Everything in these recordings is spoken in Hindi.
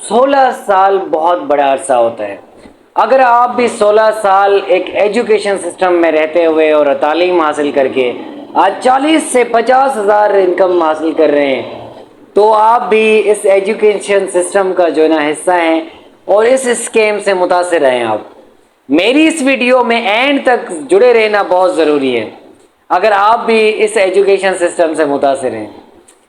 16 साल बहुत बड़ा अरसा होता है। अगर आप भी 16 साल एक एजुकेशन सिस्टम में रहते हुए और तालीम हासिल करके आज 40 से 50 हज़ार इनकम हासिल कर रहे हैं, तो आप भी इस एजुकेशन सिस्टम का जो है ना हिस्सा हैं और इस स्कीम से मुतासिर हैं। आप मेरी इस वीडियो में एंड तक जुड़े रहना बहुत ज़रूरी है अगर आप भी इस एजुकेशन सिस्टम से मुतासिर हैं।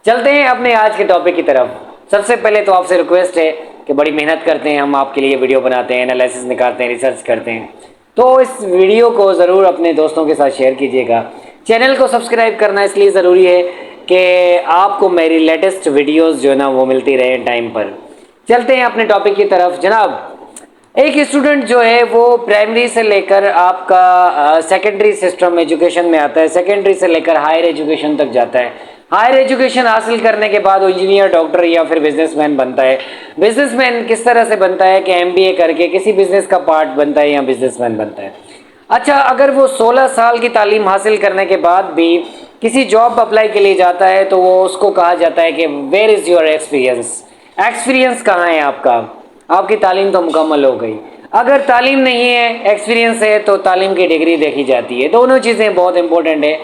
चलते हैं अपने आज के टॉपिक की तरफ। सबसे पहले तो आपसे रिक्वेस्ट है कि बड़ी मेहनत करते हैं, हम आपके लिए वीडियो बनाते हैं, एनालिसिस निकालते हैं, रिसर्च करते हैं, तो इस वीडियो को ज़रूर अपने दोस्तों के साथ शेयर कीजिएगा। चैनल को सब्सक्राइब करना इसलिए ज़रूरी है कि आपको मेरी लेटेस्ट वीडियोस जो है ना वो मिलती रहे टाइम पर। चलते हैं अपने टॉपिक की तरफ। जनाब, एक स्टूडेंट जो है वो प्राइमरी से लेकर आपका सेकेंडरी सिस्टम एजुकेशन में आता है, सेकेंडरी से लेकर हायर एजुकेशन तक जाता है। हायर एजुकेशन हासिल करने के बाद वो इंजीनियर, डॉक्टर या फिर बिजनेसमैन बनता है। बिजनेसमैन किस तरह से बनता है कि एमबीए करके किसी बिजनेस का पार्ट बनता है या बिजनेसमैन बनता है। अच्छा, अगर वो 16 साल की तालीम हासिल करने के बाद भी किसी जॉब अप्लाई के लिए जाता है तो वो उसको कहा जाता है कि where is your experience. Experience कहाँ है आपका? आपकी तालीम तो मुकम्मल हो गई। अगर तालीम नहीं है, एक्सपीरियंस है, तो तालीम की डिग्री देखी जाती है। दोनों चीज़ें बहुत इंपॉर्टेंट है।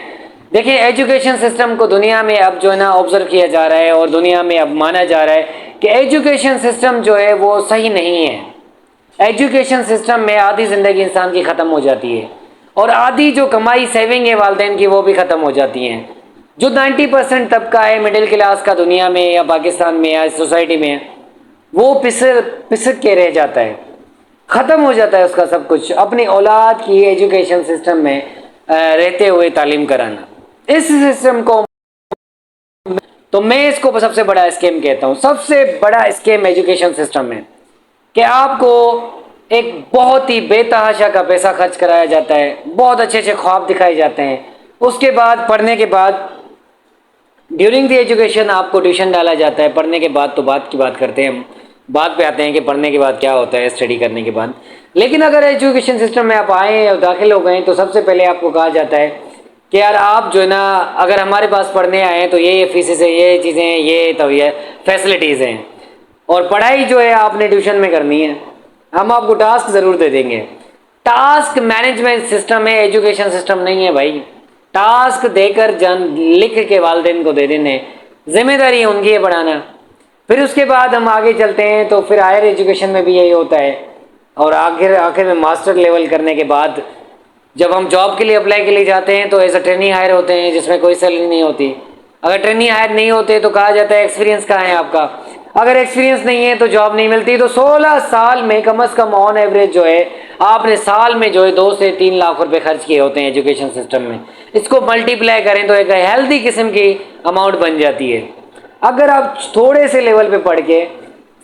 देखिए, एजुकेशन सिस्टम को दुनिया में अब जो है ना ऑब्जर्व किया जा रहा है और दुनिया में अब माना जा रहा है कि एजुकेशन सिस्टम जो है वो सही नहीं है। एजुकेशन सिस्टम में आधी ज़िंदगी इंसान की ख़त्म हो जाती है और आधी जो कमाई सेविंग है वालदेन की वो भी ख़त्म हो जाती हैं। जो 90% तबका है मिडिल क्लास का दुनिया में या पाकिस्तान में या सोसाइटी में, वो पिसक के रह जाता है, ख़त्म हो जाता है उसका सब कुछ अपनी औलाद की एजुकेशन सिस्टम में रहते हुए तालीम कराना। इस सिस्टम को तो मैं इसको सबसे बड़ा स्कीम कहता हूँ। सबसे बड़ा स्कीम एजुकेशन सिस्टम में कि आपको एक बहुत ही बेतहाशा का पैसा खर्च कराया जाता है, बहुत अच्छे अच्छे ख्वाब दिखाए जाते हैं। उसके बाद पढ़ने के बाद ड्यूरिंग द एजुकेशन आपको ट्यूशन डाला जाता है। पढ़ने के बाद तो बात की बात करते हैं, हम बात पे आते हैं कि पढ़ने के बाद क्या होता है स्टडी करने के बाद। लेकिन अगर एजुकेशन सिस्टम में आप आए और दाखिल हो गए तो सबसे पहले आपको कहा जाता है कि यार आप जो है ना अगर हमारे पास पढ़ने आए हैं तो ये फीसेस है, ये चीज़ें हैं, ये तो ये फैसिलिटीज़ हैं, और पढ़ाई जो है आपने ट्यूशन में करनी है। हम आपको टास्क ज़रूर दे देंगे। टास्क मैनेजमेंट सिस्टम है, एजुकेशन सिस्टम नहीं है भाई। टास्क देकर जन लिख के वालदेन को दे देने, जिम्मेदारी है उनकी है पढ़ाना। फिर उसके बाद हम आगे चलते हैं तो फिर हायर एजुकेशन में भी यही होता है। और आखिर में मास्टर लेवल करने के बाद जब हम जॉब के लिए अप्लाई के लिए जाते हैं तो एज अ ट्रेनी हायर होते हैं जिसमें कोई सैलरी नहीं होती। अगर ट्रेनी हायर नहीं होते तो कहा जाता है एक्सपीरियंस कहाँ है आपका। अगर एक्सपीरियंस नहीं है तो जॉब नहीं मिलती। तो 16 साल में कम अज़ कम ऑन एवरेज जो है आपने साल में जो है 2 से 3 लाख रुपए खर्च किए होते हैं एजुकेशन सिस्टम में। इसको मल्टीप्लाई करें तो एक हेल्दी किस्म की अमाउंट बन जाती है। अगर आप थोड़े से लेवल पे पढ़ के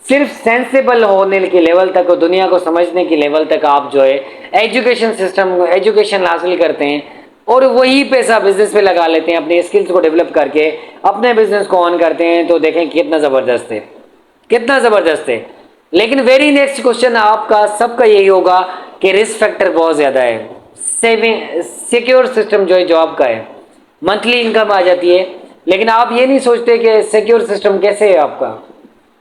सिर्फ सेंसेबल होने के लेवल तक और दुनिया को समझने की लेवल तक आप जो है एजुकेशन हासिल करते हैं और वही पैसा बिजनेस पे लगा लेते हैं, अपने स्किल्स को डेवलप करके अपने बिजनेस को ऑन करते हैं, तो देखें कितना ज़बरदस्त है, कितना ज़बरदस्त है। लेकिन वेरी नेक्स्ट क्वेश्चन आपका सबका यही होगा कि रिस्क फैक्टर बहुत ज़्यादा है। सेविंग सिक्योर सिस्टम जो है जॉब का है, मंथली इनकम आ जाती है, लेकिन आप ये नहीं सोचते कि सिक्योर सिस्टम कैसे है आपका।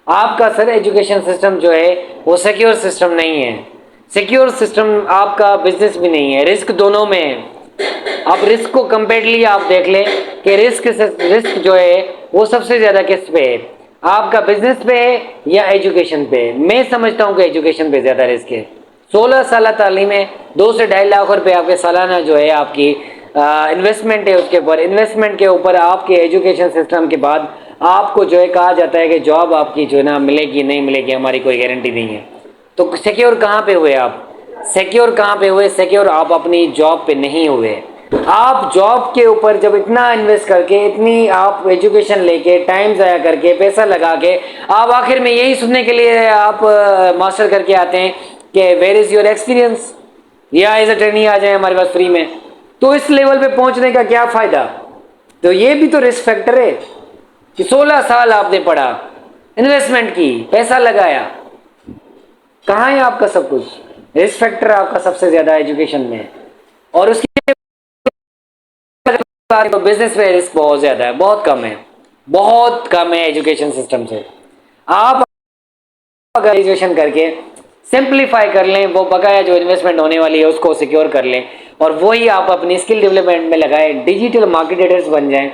आपका सर एजुकेशन सिस्टम जो है वो सिक्योर सिस्टम नहीं है। सिक्योर सिस्टम आपका बिजनेस भी नहीं है, रिस्क दोनों में है। अब रिस्क को कंपेरेटली आप देख लें कि रिस्क जो है वो सबसे ज़्यादा किस पे है, आपका बिजनेस पे है या एजुकेशन पे है। मैं समझता हूँ कि एजुकेशन पे ज़्यादा रिस्क है। 16 साल तालीम है, 2 से 2.5 लाख रुपए आपके सालाना जो है आपकी इन्वेस्टमेंट है। उसके ऊपर इन्वेस्टमेंट के ऊपर आपके एजुकेशन सिस्टम के बाद आपको जो है कहा जाता है कि जॉब आपकी जो है ना मिलेगी नहीं मिलेगी, हमारी कोई गारंटी नहीं है। तो सिक्योर कहाँ पे हुए आप? सिक्योर कहाँ पे हुए? सिक्योर आप अपनी जॉब पे नहीं हुए। आप जॉब के ऊपर जब इतना इन्वेस्ट करके, इतनी आप एजुकेशन लेके, टाइम ज़ाया करके, पैसा लगा के आप आखिर में यही सुनने के लिए आप मास्टर करके आते हैं कि वेयर इज़ योर एक्सपीरियंस, या एज अ ट्रेनी आ जाए हमारे पास फ्री में, तो इस लेवल पे पहुंचने का क्या फ़ायदा? तो ये भी तो रिस्क फैक्टर है कि 16 साल आपने पढ़ा, इन्वेस्टमेंट की, पैसा लगाया, कहाँ है आपका सब कुछ? रिस्क फैक्टर आपका सबसे ज़्यादा एजुकेशन में है। और उसके तो बिजनेस में रिस्क बहुत ज़्यादा है, बहुत कम है, बहुत कम है एजुकेशन सिस्टम से। आप अगर ग्रेजुएशन करके सिंप्लीफाई कर लें, वो बकाया जो इन्वेस्टमेंट होने वाली है उसको सिक्योर कर लें और वही आप अपनी स्किल डेवलपमेंट में लगाएं, डिजिटल मार्केटर्स बन जाएं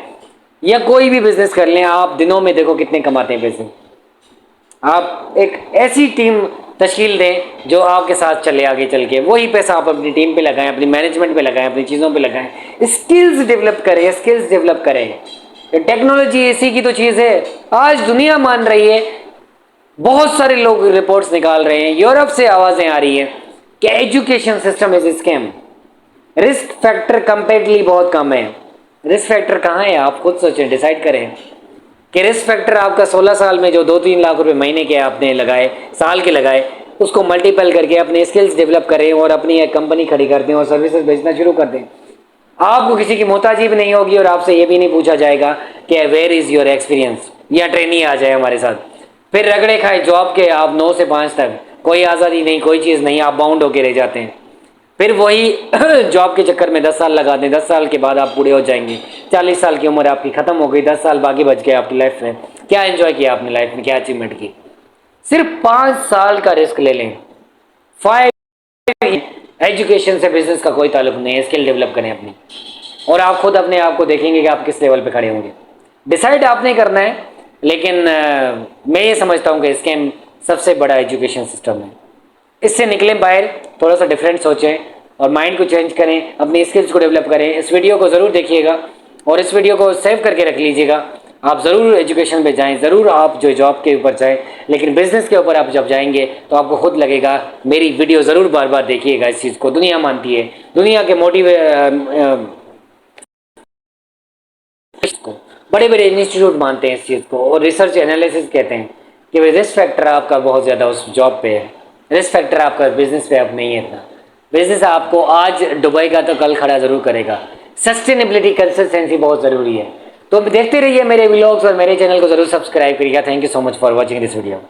या कोई भी बिजनेस कर लें, आप दिनों में देखो कितने कमाते हैं पैसे। आप एक ऐसी टीम तश्कील दें जो आपके साथ चले आगे चल के, वही पैसा आप अपनी टीम पे लगाएं, अपनी मैनेजमेंट पे लगाएं, अपनी चीज़ों पे लगाएं, स्किल्स डेवलप करें, स्किल्स डेवलप करें। टेक्नोलॉजी इसी की तो चीज़ है, आज दुनिया मान रही है। बहुत सारे लोग रिपोर्ट्स निकाल रहे हैं, यूरोप से आवाज़ें आ रही हैं कि education system is scam, risk factor comparatively बहुत कम है। रिस्क फैक्टर कहाँ है, आप खुद सोचें, डिसाइड करें कि रिस्क फैक्टर आपका 16 साल में जो 2-3 लाख रुपए महीने के आपने लगाए, साल के लगाए, उसको मल्टीपल करके अपने स्किल्स डेवलप करें और अपनी एक कंपनी खड़ी कर दें और सर्विसेज बेचना शुरू कर दें। आपको किसी की मोहताजी भी नहीं होगी और आपसे ये भी नहीं पूछा जाएगा कि वेयर इज़ योर एक्सपीरियंस, या ट्रेनी आ जाए हमारे साथ। फिर रगड़े खाए जॉब के आप 9 से 5 तक, कोई आज़ादी नहीं, कोई चीज़ नहीं, आप बाउंड होके रह जाते हैं। फिर वही जॉब के चक्कर में 10 साल लगा दें, 10 साल के बाद आप बूढ़े हो जाएंगे, 40 साल की उम्र आपकी ख़त्म हो गई, 10 साल बाकी बच गए आपकी लाइफ में। क्या एंजॉय किया आपने लाइफ में, क्या अचीवमेंट की? सिर्फ 5 साल का रिस्क ले लें। 5 एजुकेशन से बिजनेस का कोई ताल्लुक नहीं है, स्किल डेवलप करें अपनी, और आप खुद अपने आप को देखेंगे कि आप किस लेवल पे खड़े होंगे। डिसाइड आपने करना है, लेकिन मैं ये समझता हूँ कि स्कैम सबसे बड़ा एजुकेशन सिस्टम है। इससे निकलें बाहर, थोड़ा सा डिफरेंट सोचें और माइंड को चेंज करें, अपनी स्किल्स को डेवलप करें। इस वीडियो को ज़रूर देखिएगा और इस वीडियो को सेव करके रख लीजिएगा। आप ज़रूर एजुकेशन पे जाएं, ज़रूर आप जो जॉब के ऊपर जाएं, लेकिन बिजनेस के ऊपर आप जब जाएंगे तो आपको खुद लगेगा। मेरी वीडियो ज़रूर बार बार देखिएगा, इस चीज़ को दुनिया मानती है, दुनिया के को बड़े बड़े इंस्टीट्यूट मानते हैं इस चीज़ को, और रिसर्च एनालिसिस कहते हैं कि रिस्क फैक्टर आपका बहुत ज़्यादा उस जॉब पे है, रिस्क फैक्टर आपका बिजनेस पे अब नहीं है इतना। बिजनेस आपको आज डुबेगा तो कल खड़ा ज़रूर करेगा। सस्टेनेबिलिटी, कंसिस्टेंसी बहुत ज़रूरी है। तो देखते रहिए मेरे व्लॉग्स और मेरे चैनल को ज़रूर सब्सक्राइब करिएगा। Thank you so much for watching this video.